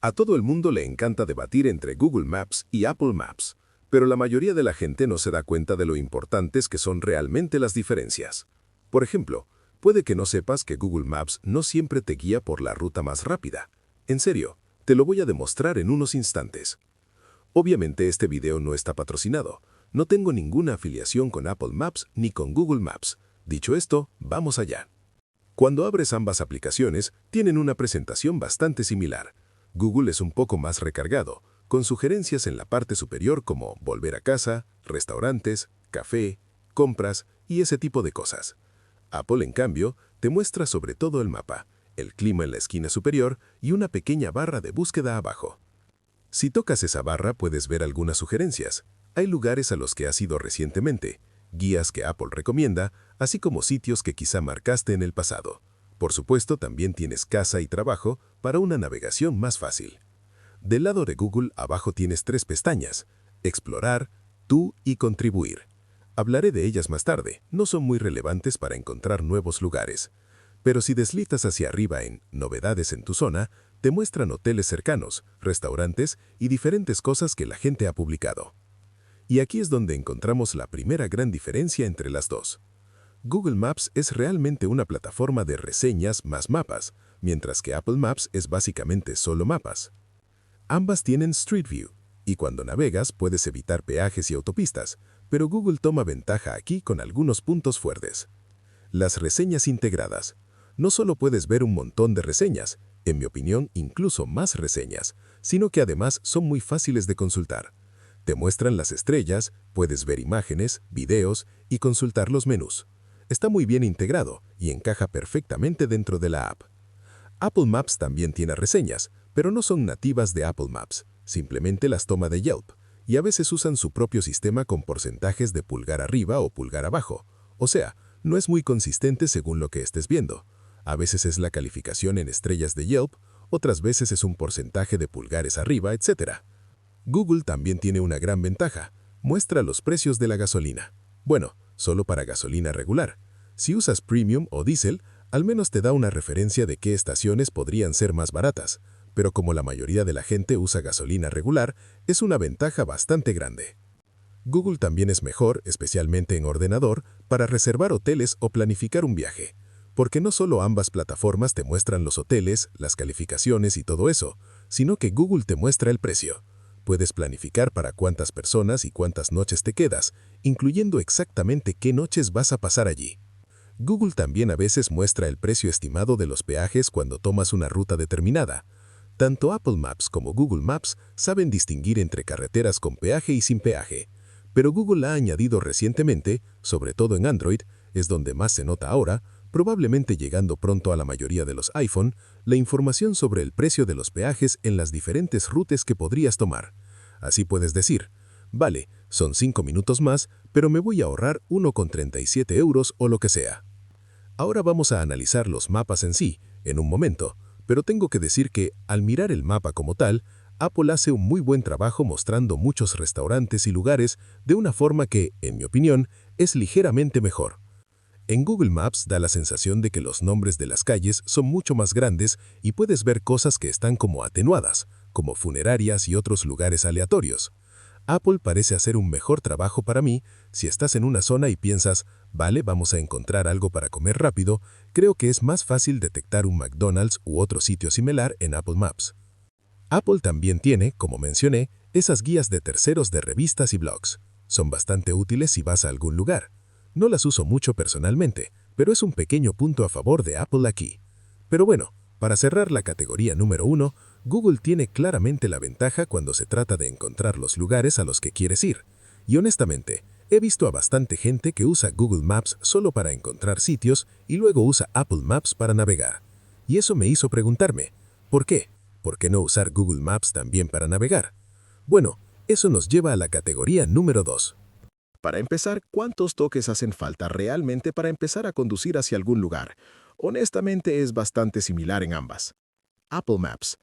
A todo el mundo le encanta debatir entre Google Maps y Apple Maps, pero la mayoría de la gente no se da cuenta de lo importantes que son realmente las diferencias. Por ejemplo, puede que no sepas que Google Maps no siempre te guía por la ruta más rápida. En serio, te lo voy a demostrar en unos instantes. Obviamente este video no está patrocinado. No tengo ninguna afiliación con Apple Maps ni con Google Maps. Dicho esto, vamos allá. Cuando abres ambas aplicaciones, tienen una presentación bastante similar. Google es un poco más recargado, con sugerencias en la parte superior como volver a casa, restaurantes, café, compras y ese tipo de cosas. Apple, en cambio, te muestra sobre todo el mapa, el clima en la esquina superior y una pequeña barra de búsqueda abajo. Si tocas esa barra puedes ver algunas sugerencias. Hay lugares a los que has ido recientemente, guías que Apple recomienda, así como sitios que quizá marcaste en el pasado. Por supuesto, también tienes casa y trabajo para una navegación más fácil. Del lado de Google, abajo tienes 3 pestañas: Explorar, Tú y Contribuir. Hablaré de ellas más tarde, no son muy relevantes para encontrar nuevos lugares. Pero si deslizas hacia arriba en Novedades en tu zona, te muestran hoteles cercanos, restaurantes y diferentes cosas que la gente ha publicado. Y aquí es donde encontramos la primera gran diferencia entre las dos. Google Maps es realmente una plataforma de reseñas más mapas, mientras que Apple Maps es básicamente solo mapas. Ambas tienen Street View, y cuando navegas puedes evitar peajes y autopistas, pero Google toma ventaja aquí con algunos puntos fuertes. Las reseñas integradas. No solo puedes ver un montón de reseñas, en mi opinión incluso más reseñas, sino que además son muy fáciles de consultar. Te muestran las estrellas, puedes ver imágenes, videos y consultar los menús. Está muy bien integrado y encaja perfectamente dentro de la app. Apple Maps también tiene reseñas, pero no son nativas de Apple Maps, simplemente las toma de Yelp, y a veces usan su propio sistema con porcentajes de pulgar arriba o pulgar abajo. O sea, no es muy consistente según lo que estés viendo. A veces es la calificación en estrellas de Yelp, otras veces es un porcentaje de pulgares arriba, etc. Google también tiene una gran ventaja: muestra los precios de la gasolina. Bueno, solo para gasolina regular. Si usas Premium o Diesel, al menos te da una referencia de qué estaciones podrían ser más baratas, pero como la mayoría de la gente usa gasolina regular, es una ventaja bastante grande. Google también es mejor, especialmente en ordenador, para reservar hoteles o planificar un viaje, porque no solo ambas plataformas te muestran los hoteles, las calificaciones y todo eso, sino que Google te muestra el precio. Puedes planificar para cuántas personas y cuántas noches te quedas, incluyendo exactamente qué noches vas a pasar allí. Google también a veces muestra el precio estimado de los peajes cuando tomas una ruta determinada. Tanto Apple Maps como Google Maps saben distinguir entre carreteras con peaje y sin peaje, pero Google ha añadido recientemente, sobre todo en Android, es donde más se nota ahora, probablemente llegando pronto a la mayoría de los iPhone, la información sobre el precio de los peajes en las diferentes rutas que podrías tomar. Así puedes decir: vale, son 5 minutos más, pero me voy a ahorrar 1,37 euros o lo que sea. Ahora vamos a analizar los mapas en sí, en un momento, pero tengo que decir que, al mirar el mapa como tal, Apple hace un muy buen trabajo mostrando muchos restaurantes y lugares de una forma que, en mi opinión, es ligeramente mejor. En Google Maps da la sensación de que los nombres de las calles son mucho más grandes y puedes ver cosas que están como atenuadas, como funerarias y otros lugares aleatorios. Apple parece hacer un mejor trabajo para mí. Si estás en una zona y piensas, vale, vamos a encontrar algo para comer rápido, creo que es más fácil detectar un McDonald's u otro sitio similar en Apple Maps. Apple también tiene, como mencioné, esas guías de terceros de revistas y blogs. Son bastante útiles si vas a algún lugar. No las uso mucho personalmente, pero es un pequeño punto a favor de Apple aquí. Pero bueno, para cerrar la categoría número 1, Google tiene claramente la ventaja cuando se trata de encontrar los lugares a los que quieres ir. Y honestamente, he visto a bastante gente que usa Google Maps solo para encontrar sitios y luego usa Apple Maps para navegar. Y eso me hizo preguntarme, ¿por qué? ¿Por qué no usar Google Maps también para navegar? Bueno, eso nos lleva a la categoría número 2. Para empezar, ¿cuántos toques hacen falta realmente para empezar a conducir hacia algún lugar? Honestamente, es bastante similar en ambas. Apple Maps.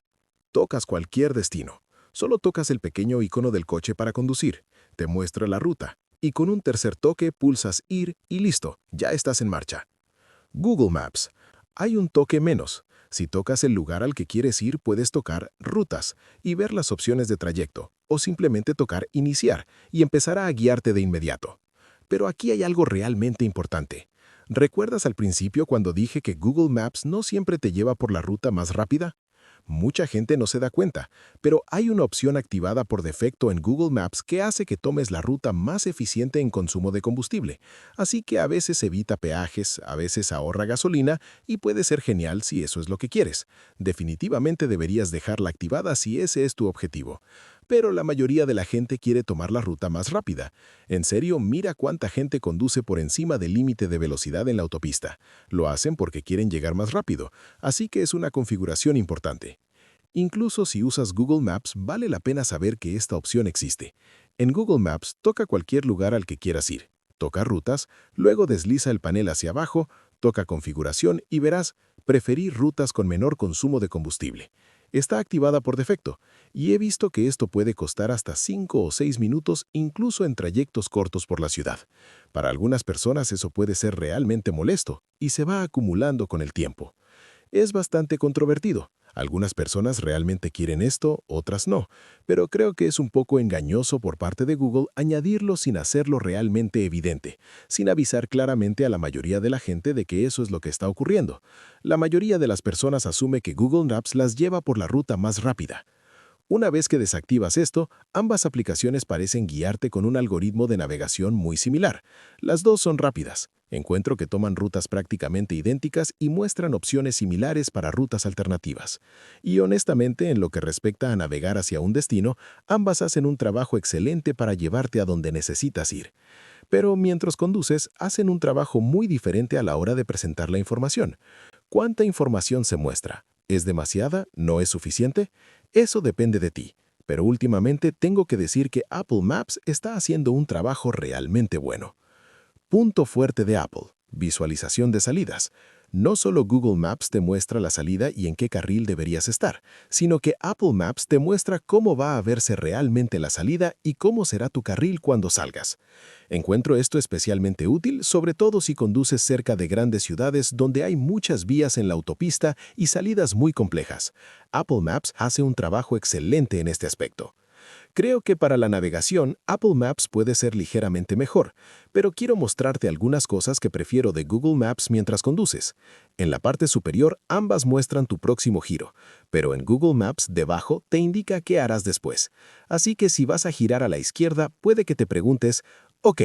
Tocas cualquier destino. Solo tocas el pequeño icono del coche para conducir. Te muestra la ruta. Y con un tercer toque pulsas Ir y listo, ya estás en marcha. Google Maps. Hay un toque menos. Si tocas el lugar al que quieres ir, puedes tocar Rutas y ver las opciones de trayecto, o simplemente tocar Iniciar y empezará a guiarte de inmediato. Pero aquí hay algo realmente importante. ¿Recuerdas al principio cuando dije que Google Maps no siempre te lleva por la ruta más rápida? Mucha gente no se da cuenta, pero hay una opción activada por defecto en Google Maps que hace que tomes la ruta más eficiente en consumo de combustible. Así que a veces evita peajes, a veces ahorra gasolina y puede ser genial si eso es lo que quieres. Definitivamente deberías dejarla activada si ese es tu objetivo. Pero la mayoría de la gente quiere tomar la ruta más rápida. En serio, mira cuánta gente conduce por encima del límite de velocidad en la autopista. Lo hacen porque quieren llegar más rápido, así que es una configuración importante. Incluso si usas Google Maps, vale la pena saber que esta opción existe. En Google Maps, toca cualquier lugar al que quieras ir. Toca Rutas, luego desliza el panel hacia abajo, toca Configuración y verás Preferir rutas con menor consumo de combustible. Está activada por defecto, y he visto que esto puede costar hasta 5 o 6 minutos incluso en trayectos cortos por la ciudad. Para algunas personas eso puede ser realmente molesto, y se va acumulando con el tiempo. Es bastante controvertido. Algunas personas realmente quieren esto, otras no, pero creo que es un poco engañoso por parte de Google añadirlo sin hacerlo realmente evidente, sin avisar claramente a la mayoría de la gente de que eso es lo que está ocurriendo. La mayoría de las personas asume que Google Maps las lleva por la ruta más rápida. Una vez que desactivas esto, ambas aplicaciones parecen guiarte con un algoritmo de navegación muy similar. Las dos son rápidas. Encuentro que toman rutas prácticamente idénticas y muestran opciones similares para rutas alternativas. Y honestamente, en lo que respecta a navegar hacia un destino, ambas hacen un trabajo excelente para llevarte a donde necesitas ir. Pero mientras conduces, hacen un trabajo muy diferente a la hora de presentar la información. ¿Cuánta información se muestra? ¿Es demasiada? ¿No es suficiente? Eso depende de ti. Pero últimamente tengo que decir que Apple Maps está haciendo un trabajo realmente bueno. Punto fuerte de Apple: visualización de salidas. No solo Google Maps te muestra la salida y en qué carril deberías estar, sino que Apple Maps te muestra cómo va a verse realmente la salida y cómo será tu carril cuando salgas. Encuentro esto especialmente útil, sobre todo si conduces cerca de grandes ciudades donde hay muchas vías en la autopista y salidas muy complejas. Apple Maps hace un trabajo excelente en este aspecto. Creo que para la navegación, Apple Maps puede ser ligeramente mejor, pero quiero mostrarte algunas cosas que prefiero de Google Maps mientras conduces. En la parte superior, ambas muestran tu próximo giro, pero en Google Maps, debajo, te indica qué harás después. Así que si vas a girar a la izquierda, puede que te preguntes: ok,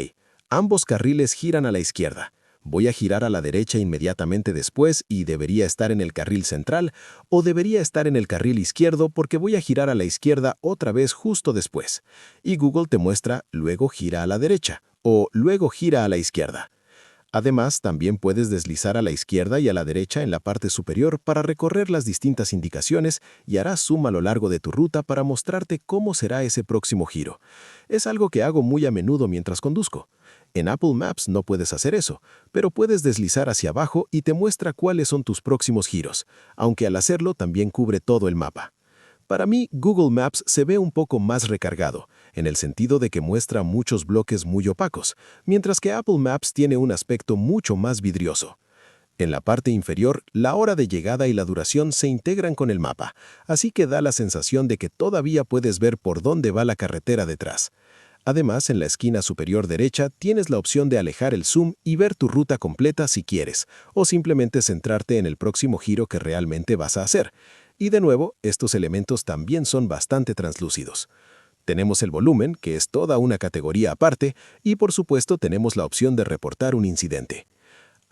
ambos carriles giran a la izquierda. ¿Voy a girar a la derecha inmediatamente después y debería estar en el carril central, o debería estar en el carril izquierdo porque voy a girar a la izquierda otra vez justo después? Y Google te muestra luego gira a la derecha o luego gira a la izquierda. Además, también puedes deslizar a la izquierda y a la derecha en la parte superior para recorrer las distintas indicaciones y harás zoom a lo largo de tu ruta para mostrarte cómo será ese próximo giro. Es algo que hago muy a menudo mientras conduzco. En Apple Maps no puedes hacer eso, pero puedes deslizar hacia abajo y te muestra cuáles son tus próximos giros, aunque al hacerlo también cubre todo el mapa. Para mí, Google Maps se ve un poco más recargado, en el sentido de que muestra muchos bloques muy opacos, mientras que Apple Maps tiene un aspecto mucho más vidrioso. En la parte inferior, la hora de llegada y la duración se integran con el mapa, así que da la sensación de que todavía puedes ver por dónde va la carretera detrás. Además, en la esquina superior derecha tienes la opción de alejar el zoom y ver tu ruta completa si quieres, o simplemente centrarte en el próximo giro que realmente vas a hacer. Y de nuevo, estos elementos también son bastante translúcidos. Tenemos el volumen, que es toda una categoría aparte, y por supuesto tenemos la opción de reportar un incidente.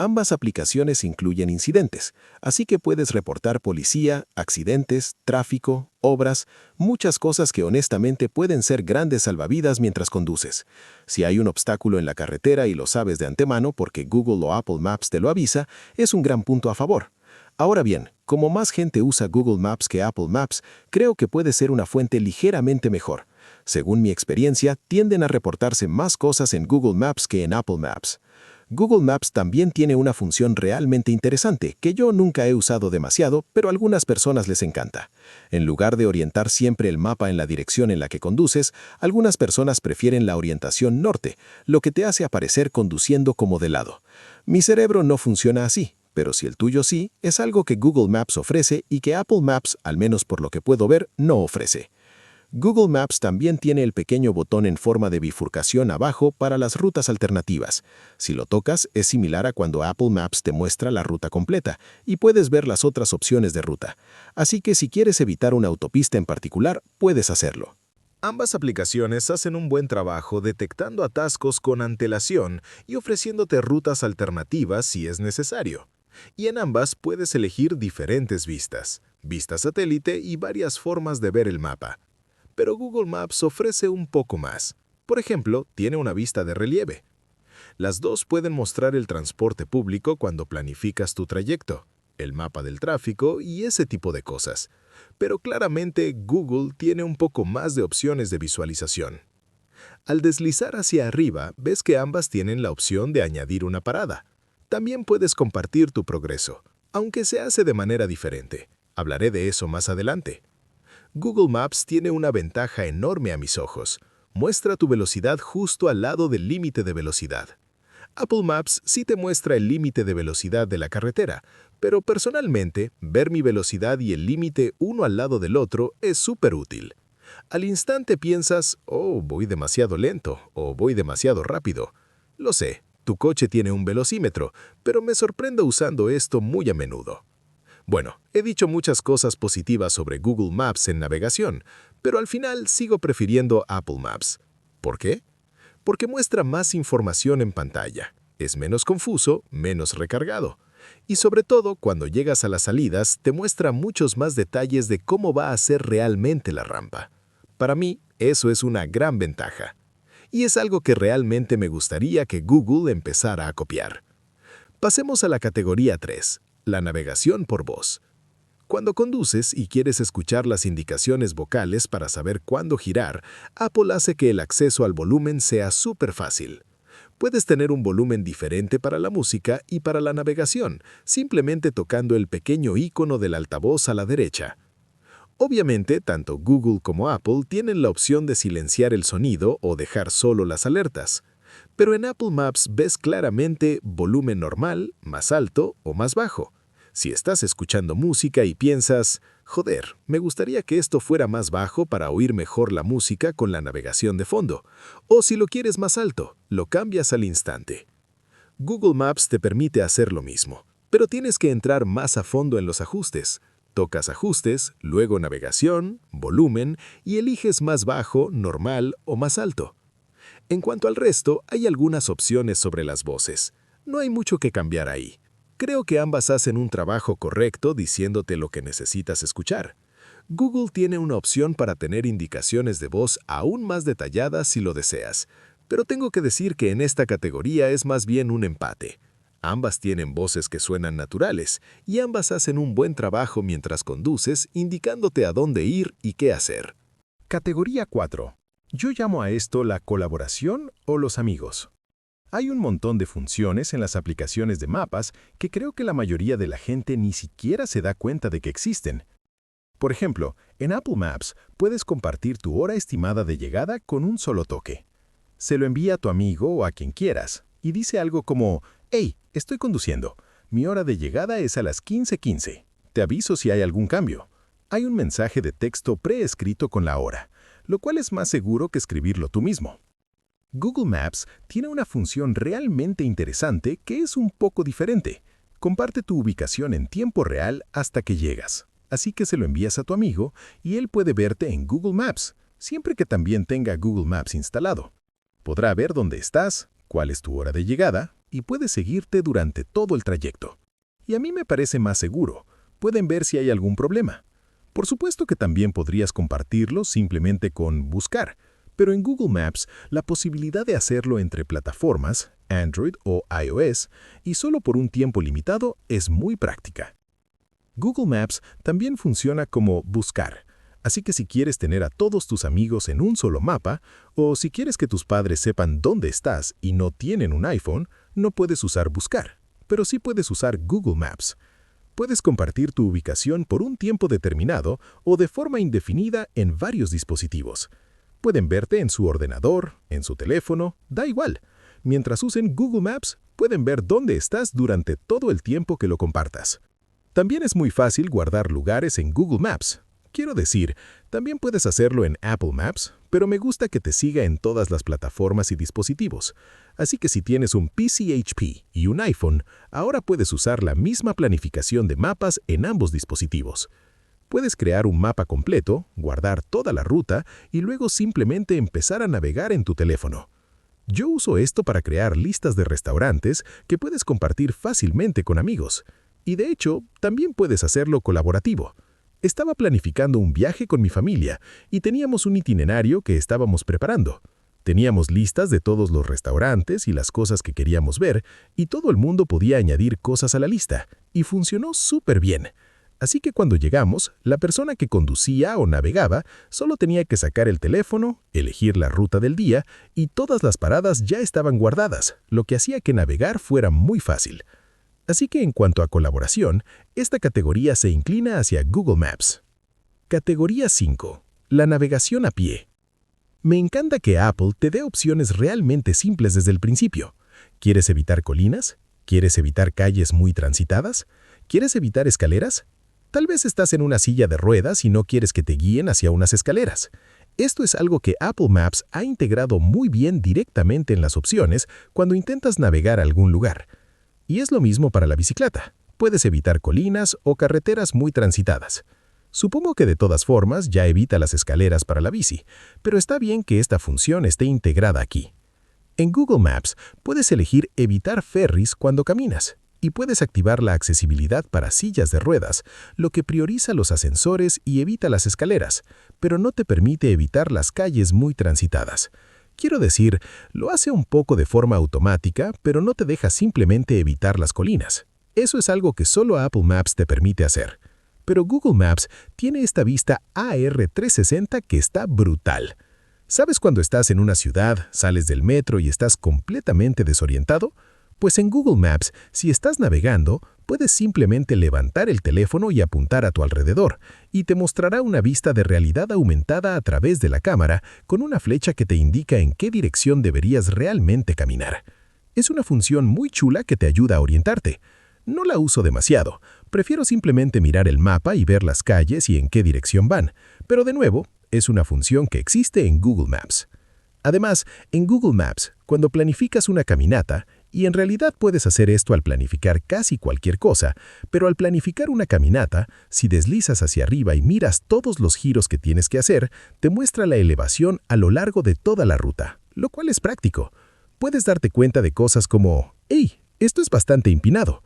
Ambas aplicaciones incluyen incidentes, así que puedes reportar policía, accidentes, tráfico, obras, muchas cosas que honestamente pueden ser grandes salvavidas mientras conduces. Si hay un obstáculo en la carretera y lo sabes de antemano porque Google o Apple Maps te lo avisa, es un gran punto a favor. Ahora bien, como más gente usa Google Maps que Apple Maps, creo que puede ser una fuente ligeramente mejor. Según mi experiencia, tienden a reportarse más cosas en Google Maps que en Apple Maps. Google Maps también tiene una función realmente interesante que yo nunca he usado demasiado, pero a algunas personas les encanta. En lugar de orientar siempre el mapa en la dirección en la que conduces, algunas personas prefieren la orientación norte, lo que te hace aparecer conduciendo como de lado. Mi cerebro no funciona así, Pero si el tuyo sí, es algo que Google Maps ofrece y que Apple Maps, al menos por lo que puedo ver, no ofrece. Google Maps también tiene el pequeño botón en forma de bifurcación abajo para las rutas alternativas. Si lo tocas, es similar a cuando Apple Maps te muestra la ruta completa y puedes ver las otras opciones de ruta. Así que si quieres evitar una autopista en particular, puedes hacerlo. Ambas aplicaciones hacen un buen trabajo detectando atascos con antelación y ofreciéndote rutas alternativas si es necesario. Y en ambas puedes elegir diferentes vistas, vista satélite y varias formas de ver el mapa. Pero Google Maps ofrece un poco más. Por ejemplo, tiene una vista de relieve. Las dos pueden mostrar el transporte público cuando planificas tu trayecto, el mapa del tráfico y ese tipo de cosas. Pero claramente Google tiene un poco más de opciones de visualización. Al deslizar hacia arriba, ves que ambas tienen la opción de añadir una parada. También puedes compartir tu progreso, aunque se hace de manera diferente. Hablaré de eso más adelante. Google Maps tiene una ventaja enorme a mis ojos. Muestra tu velocidad justo al lado del límite de velocidad. Apple Maps sí te muestra el límite de velocidad de la carretera, pero personalmente, ver mi velocidad y el límite uno al lado del otro es súper útil. Al instante piensas, oh, voy demasiado lento o voy demasiado rápido. Lo sé, tu coche tiene un velocímetro, pero me sorprendo usando esto muy a menudo. Bueno, he dicho muchas cosas positivas sobre Google Maps en navegación, pero al final sigo prefiriendo Apple Maps. ¿Por qué? Porque muestra más información en pantalla, es menos confuso, menos recargado. Y sobre todo, cuando llegas a las salidas, te muestra muchos más detalles de cómo va a ser realmente la rampa. Para mí, eso es una gran ventaja. Y es algo que realmente me gustaría que Google empezara a copiar. Pasemos a la categoría 3. La navegación por voz. Cuando conduces y quieres escuchar las indicaciones vocales para saber cuándo girar, Apple hace que el acceso al volumen sea súper fácil. Puedes tener un volumen diferente para la música y para la navegación, simplemente tocando el pequeño icono del altavoz a la derecha. Obviamente, tanto Google como Apple tienen la opción de silenciar el sonido o dejar solo las alertas. Pero en Apple Maps ves claramente volumen normal, más alto o más bajo. Si estás escuchando música y piensas, joder, me gustaría que esto fuera más bajo para oír mejor la música con la navegación de fondo. O si lo quieres más alto, lo cambias al instante. Google Maps te permite hacer lo mismo, pero tienes que entrar más a fondo en los ajustes. Tocas ajustes, luego navegación, volumen y eliges más bajo, normal o más alto. En cuanto al resto, hay algunas opciones sobre las voces. No hay mucho que cambiar ahí. Creo que ambas hacen un trabajo correcto diciéndote lo que necesitas escuchar. Google tiene una opción para tener indicaciones de voz aún más detalladas si lo deseas, pero tengo que decir que en esta categoría es más bien un empate. Ambas tienen voces que suenan naturales y ambas hacen un buen trabajo mientras conduces, indicándote a dónde ir y qué hacer. Categoría 4. Yo llamo a esto la colaboración o los amigos. Hay un montón de funciones en las aplicaciones de mapas que creo que la mayoría de la gente ni siquiera se da cuenta de que existen. Por ejemplo, en Apple Maps puedes compartir tu hora estimada de llegada con un solo toque. Se lo envía a tu amigo o a quien quieras y dice algo como, «Hey, estoy conduciendo. Mi hora de llegada es a las 15:15. Te aviso si hay algún cambio». Hay un mensaje de texto preescrito con la hora, lo cual es más seguro que escribirlo tú mismo. Google Maps tiene una función realmente interesante que es un poco diferente. Comparte tu ubicación en tiempo real hasta que llegas. Así que se lo envías a tu amigo y él puede verte en Google Maps, siempre que también tenga Google Maps instalado. Podrá ver dónde estás, cuál es tu hora de llegada y puede seguirte durante todo el trayecto. Y a mí me parece más seguro. Pueden ver si hay algún problema. Por supuesto que también podrías compartirlo simplemente con buscar, pero en Google Maps la posibilidad de hacerlo entre plataformas, Android o iOS, y solo por un tiempo limitado es muy práctica. Google Maps también funciona como buscar, así que si quieres tener a todos tus amigos en un solo mapa, o si quieres que tus padres sepan dónde estás y no tienen un iPhone, no puedes usar buscar, pero sí puedes usar Google Maps. Puedes compartir tu ubicación por un tiempo determinado o de forma indefinida en varios dispositivos. Pueden verte en su ordenador, en su teléfono, da igual. Mientras usen Google Maps, pueden ver dónde estás durante todo el tiempo que lo compartas. También es muy fácil guardar lugares en Google Maps. Quiero decir, también puedes hacerlo en Apple Maps, pero me gusta que te siga en todas las plataformas y dispositivos. Así que si tienes un PC HP y un iPhone, ahora puedes usar la misma planificación de mapas en ambos dispositivos. Puedes crear un mapa completo, guardar toda la ruta y luego simplemente empezar a navegar en tu teléfono. Yo uso esto para crear listas de restaurantes que puedes compartir fácilmente con amigos. Y de hecho, también puedes hacerlo colaborativo. Estaba planificando un viaje con mi familia y teníamos un itinerario que estábamos preparando. Teníamos listas de todos los restaurantes y las cosas que queríamos ver, y todo el mundo podía añadir cosas a la lista, y funcionó súper bien. Así que cuando llegamos, la persona que conducía o navegaba solo tenía que sacar el teléfono, elegir la ruta del día, y todas las paradas ya estaban guardadas, lo que hacía que navegar fuera muy fácil. Así que en cuanto a colaboración, esta categoría se inclina hacia Google Maps. Categoría 5. La navegación a pie. Me encanta que Apple te dé opciones realmente simples desde el principio. ¿Quieres evitar colinas? ¿Quieres evitar calles muy transitadas? ¿Quieres evitar escaleras? Tal vez estás en una silla de ruedas y no quieres que te guíen hacia unas escaleras. Esto es algo que Apple Maps ha integrado muy bien directamente en las opciones cuando intentas navegar a algún lugar. Y es lo mismo para la bicicleta. Puedes evitar colinas o carreteras muy transitadas. Supongo que de todas formas ya evita las escaleras para la bici, pero está bien que esta función esté integrada aquí. En Google Maps puedes elegir evitar ferries cuando caminas y puedes activar la accesibilidad para sillas de ruedas, lo que prioriza los ascensores y evita las escaleras, pero no te permite evitar las calles muy transitadas. Quiero decir, lo hace un poco de forma automática, pero no te deja simplemente evitar las colinas. Eso es algo que solo Apple Maps te permite hacer. Pero Google Maps tiene esta vista AR360 que está brutal. ¿Sabes cuando estás en una ciudad, sales del metro y estás completamente desorientado? Pues en Google Maps, si estás navegando, puedes simplemente levantar el teléfono y apuntar a tu alrededor, y te mostrará una vista de realidad aumentada a través de la cámara con una flecha que te indica en qué dirección deberías realmente caminar. Es una función muy chula que te ayuda a orientarte. No la uso demasiado, prefiero simplemente mirar el mapa y ver las calles y en qué dirección van, pero de nuevo, es una función que existe en Google Maps. Además, en Google Maps, cuando planificas una caminata, y en realidad puedes hacer esto al planificar casi cualquier cosa, pero al planificar una caminata, si deslizas hacia arriba y miras todos los giros que tienes que hacer, te muestra la elevación a lo largo de toda la ruta, lo cual es práctico. Puedes darte cuenta de cosas como, ¡hey! Esto es bastante empinado.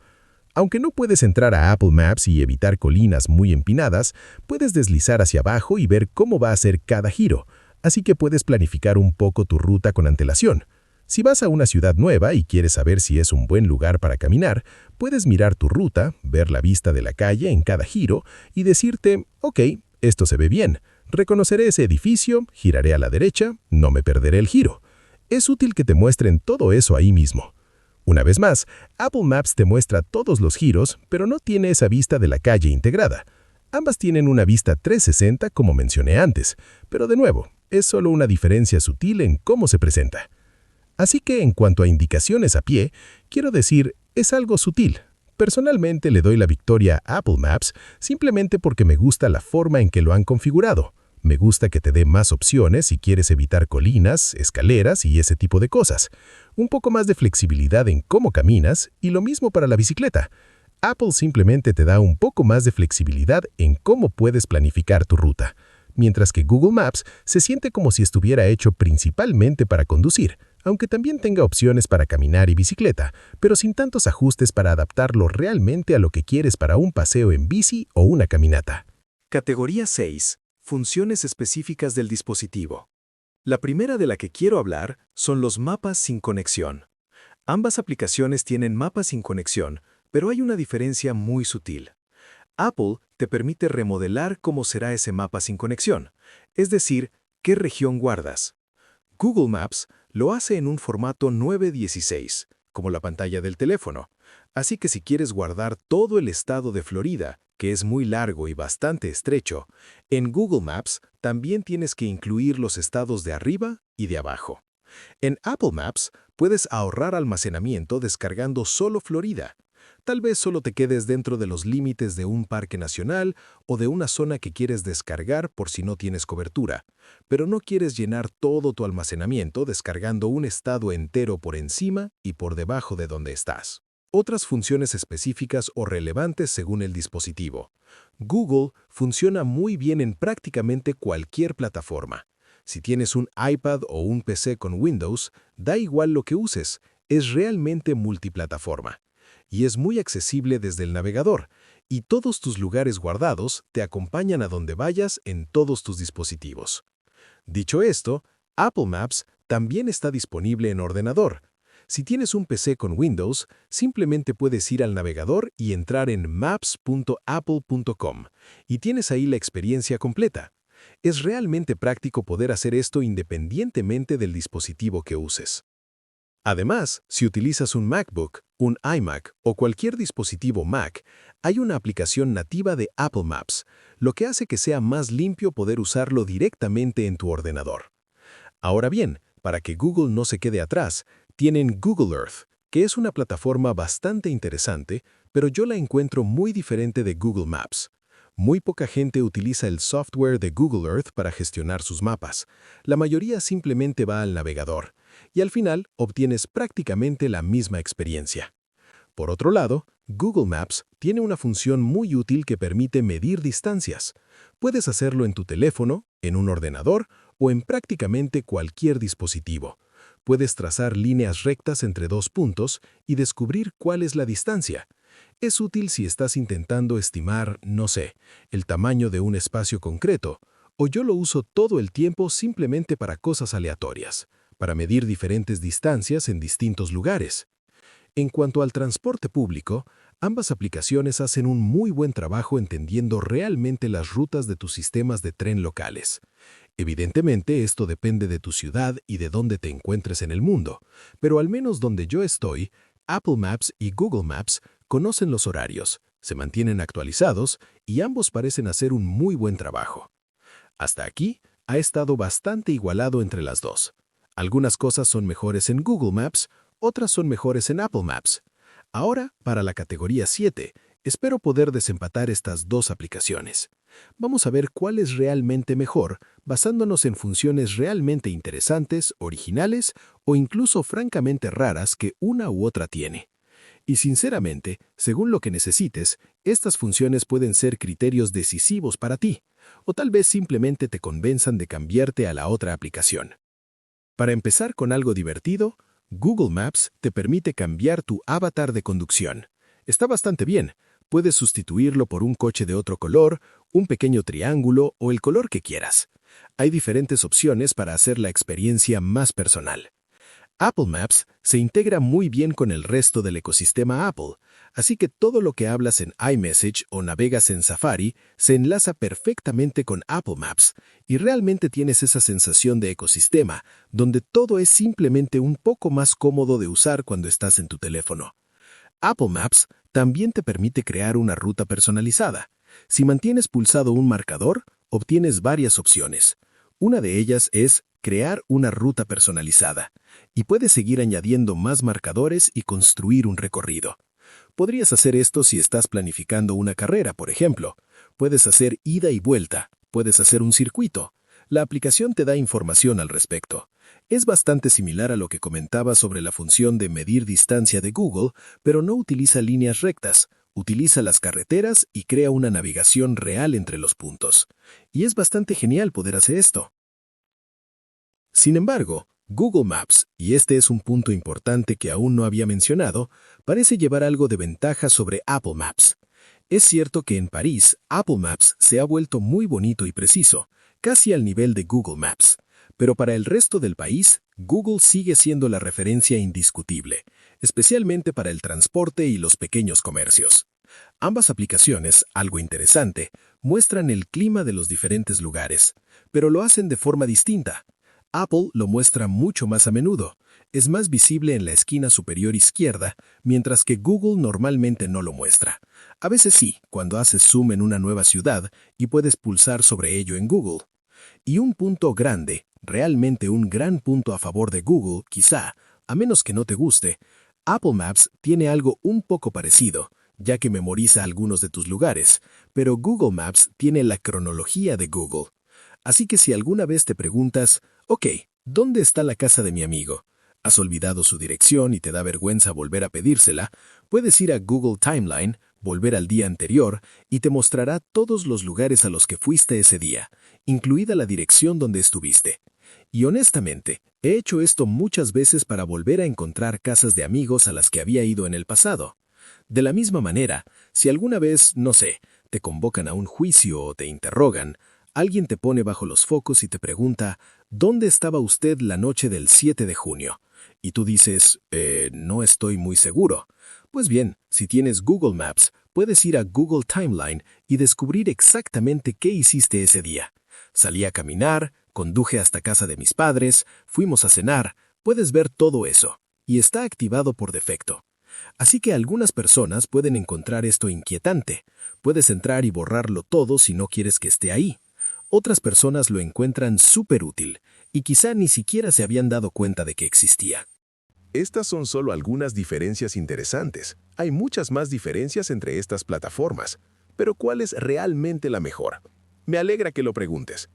Aunque no puedes entrar a Apple Maps y evitar colinas muy empinadas, puedes deslizar hacia abajo y ver cómo va a ser cada giro, así que puedes planificar un poco tu ruta con antelación. Si vas a una ciudad nueva y quieres saber si es un buen lugar para caminar, puedes mirar tu ruta, ver la vista de la calle en cada giro y decirte, ok, esto se ve bien, reconoceré ese edificio, giraré a la derecha, no me perderé el giro. Es útil que te muestren todo eso ahí mismo. Una vez más, Apple Maps te muestra todos los giros, pero no tiene esa vista de la calle integrada. Ambas tienen una vista 360 como mencioné antes, pero de nuevo, es solo una diferencia sutil en cómo se presenta. Así que en cuanto a indicaciones a pie, quiero decir, es algo sutil. Personalmente le doy la victoria a Apple Maps simplemente porque me gusta la forma en que lo han configurado. Me gusta que te dé más opciones si quieres evitar colinas, escaleras y ese tipo de cosas. Un poco más de flexibilidad en cómo caminas y lo mismo para la bicicleta. Apple simplemente te da un poco más de flexibilidad en cómo puedes planificar tu ruta, mientras que Google Maps se siente como si estuviera hecho principalmente para conducir, aunque también tenga opciones para caminar y bicicleta, pero sin tantos ajustes para adaptarlo realmente a lo que quieres para un paseo en bici o una caminata. Categoría 6. Funciones específicas del dispositivo. La primera de la que quiero hablar son los mapas sin conexión. Ambas aplicaciones tienen mapas sin conexión, pero hay una diferencia muy sutil. Apple te permite remodelar cómo será ese mapa sin conexión, es decir, qué región guardas. Google Maps lo hace en un formato 9:16, como la pantalla del teléfono. Así que si quieres guardar todo el estado de Florida, que es muy largo y bastante estrecho, en Google Maps también tienes que incluir los estados de arriba y de abajo. En Apple Maps Puedes ahorrar almacenamiento descargando solo Florida. Tal vez solo te quedes dentro de los límites de un parque nacional o de una zona que quieres descargar por si no tienes cobertura, pero no quieres llenar todo tu almacenamiento descargando un estado entero por encima y por debajo de donde estás. Otras funciones específicas o relevantes según el dispositivo. Google funciona muy bien en prácticamente cualquier plataforma. Si tienes un iPad o un PC con Windows, da igual lo que uses, es realmente multiplataforma. Y es muy accesible desde el navegador, y todos tus lugares guardados te acompañan a donde vayas en todos tus dispositivos. Dicho esto, Apple Maps también está disponible en ordenador. Si tienes un PC con Windows, simplemente puedes ir al navegador y entrar en maps.apple.com, y tienes ahí la experiencia completa. Es realmente práctico poder hacer esto independientemente del dispositivo que uses. Además, si utilizas un MacBook, un iMac o cualquier dispositivo Mac, hay una aplicación nativa de Apple Maps, lo que hace que sea más limpio poder usarlo directamente en tu ordenador. Ahora bien, para que Google no se quede atrás, tienen Google Earth, que es una plataforma bastante interesante, pero yo la encuentro muy diferente de Google Maps. Muy poca gente utiliza el software de Google Earth para gestionar sus mapas. La mayoría simplemente va al navegador, y al final obtienes prácticamente la misma experiencia. Por otro lado, Google Maps tiene una función muy útil que permite medir distancias. Puedes hacerlo en tu teléfono, en un ordenador o en prácticamente cualquier dispositivo. Puedes trazar líneas rectas entre dos puntos y descubrir cuál es la distancia. Es útil si estás intentando estimar, no sé, el tamaño de un espacio concreto, o yo lo uso todo el tiempo simplemente para cosas aleatorias, para medir diferentes distancias en distintos lugares. En cuanto al transporte público, ambas aplicaciones hacen un muy buen trabajo entendiendo realmente las rutas de tus sistemas de tren locales. Evidentemente, esto depende de tu ciudad y de dónde te encuentres en el mundo, pero al menos donde yo estoy, Apple Maps y Google Maps conocen los horarios, se mantienen actualizados y ambos parecen hacer un muy buen trabajo. Hasta aquí, ha estado bastante igualado entre las dos. Algunas cosas son mejores en Google Maps, otras son mejores en Apple Maps. Ahora, para la categoría 7, espero poder desempatar estas dos aplicaciones. Vamos a ver cuál es realmente mejor, basándonos en funciones realmente interesantes, originales o incluso francamente raras que una u otra tiene. Y sinceramente, según lo que necesites, estas funciones pueden ser criterios decisivos para ti, o tal vez simplemente te convenzan de cambiarte a la otra aplicación. Para empezar con algo divertido, Google Maps te permite cambiar tu avatar de conducción. Está bastante bien. Puedes sustituirlo por un coche de otro color, un pequeño triángulo o el color que quieras. Hay diferentes opciones para hacer la experiencia más personal. Apple Maps se integra muy bien con el resto del ecosistema Apple, así que todo lo que hablas en iMessage o navegas en Safari se enlaza perfectamente con Apple Maps y realmente tienes esa sensación de ecosistema, donde todo es simplemente un poco más cómodo de usar cuando estás en tu teléfono. Apple Maps también te permite crear una ruta personalizada. Si mantienes pulsado un marcador, obtienes varias opciones. Una de ellas es crear una ruta personalizada, y puedes seguir añadiendo más marcadores y construir un recorrido. Podrías hacer esto si estás planificando una carrera, por ejemplo. Puedes hacer ida y vuelta, puedes hacer un circuito. La aplicación te da información al respecto. Es bastante similar a lo que comentaba sobre la función de medir distancia de Google, pero no utiliza líneas rectas, utiliza las carreteras y crea una navegación real entre los puntos. Y es bastante genial poder hacer esto. Sin embargo, Google Maps, y este es un punto importante que aún no había mencionado, parece llevar algo de ventaja sobre Apple Maps. Es cierto que en París, Apple Maps se ha vuelto muy bonito y preciso, casi al nivel de Google Maps. Pero para el resto del país, Google sigue siendo la referencia indiscutible, especialmente para el transporte y los pequeños comercios. Ambas aplicaciones, algo interesante, muestran el clima de los diferentes lugares, pero lo hacen de forma distinta. Apple lo muestra mucho más a menudo, es más visible en la esquina superior izquierda, mientras que Google normalmente no lo muestra. A veces sí, cuando haces zoom en una nueva ciudad y puedes pulsar sobre ello en Google. Y un punto grande, realmente un gran punto a favor de Google, quizá, A menos que no te guste, Apple Maps tiene algo un poco parecido, ya que memoriza algunos de tus lugares, pero Google Maps tiene la cronología de Google. Así que si alguna vez te preguntas, ok, ¿dónde está la casa de mi amigo? ¿Has olvidado su dirección y te da vergüenza volver a pedírsela? Puedes ir a Google Timeline, volver al día anterior y te mostrará todos los lugares a los que fuiste ese día, incluida la dirección donde estuviste. Y honestamente, he hecho esto muchas veces para volver a encontrar casas de amigos a las que había ido en el pasado. De la misma manera, si alguna vez, no sé, te convocan a un juicio o te interrogan, alguien te pone bajo los focos y te pregunta, ¿dónde estaba usted la noche del 7 de junio? Y tú dices, no estoy muy seguro. Pues bien, si tienes Google Maps, puedes ir a Google Timeline y descubrir exactamente qué hiciste ese día. Salí a caminar, conduje hasta casa de mis padres, fuimos a cenar, puedes ver todo eso, y está activado por defecto. Así que algunas personas pueden encontrar esto inquietante. Puedes entrar y borrarlo todo si no quieres que esté ahí. Otras personas lo encuentran súper útil, y quizá ni siquiera se habían dado cuenta de que existía. Estas son solo algunas diferencias interesantes. Hay muchas más diferencias entre estas plataformas. Pero ¿cuál es realmente la mejor? Me alegra que lo preguntes.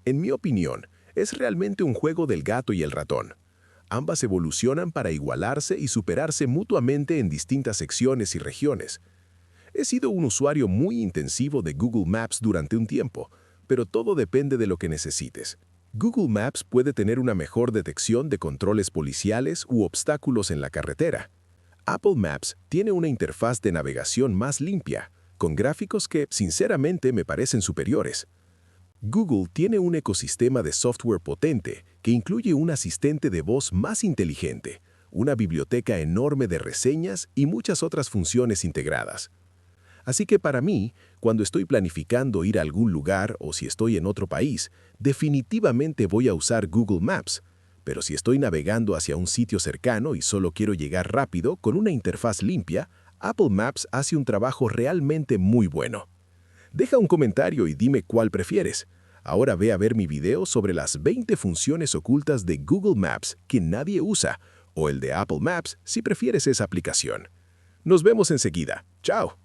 En mi opinión, es realmente un juego del gato y el ratón. Ambas evolucionan para igualarse y superarse mutuamente en distintas secciones y regiones. He sido un usuario muy intensivo de Google Maps durante un tiempo, pero todo depende de lo que necesites. Google Maps puede tener una mejor detección de controles policiales u obstáculos en la carretera. Apple Maps tiene una interfaz de navegación más limpia, con gráficos que, sinceramente, me parecen superiores. Google tiene un ecosistema de software potente que incluye un asistente de voz más inteligente, una biblioteca enorme de reseñas y muchas otras funciones integradas. Así que para mí, cuando estoy planificando ir a algún lugar o si estoy en otro país, definitivamente voy a usar Google Maps. Pero si estoy navegando hacia un sitio cercano y solo quiero llegar rápido con una interfaz limpia, Apple Maps hace un trabajo realmente muy bueno. Deja un comentario y dime cuál prefieres. Ahora ve a ver mi video sobre las 20 funciones ocultas de Google Maps que nadie usa, o el de Apple Maps si prefieres esa aplicación. Nos vemos enseguida. ¡Chao!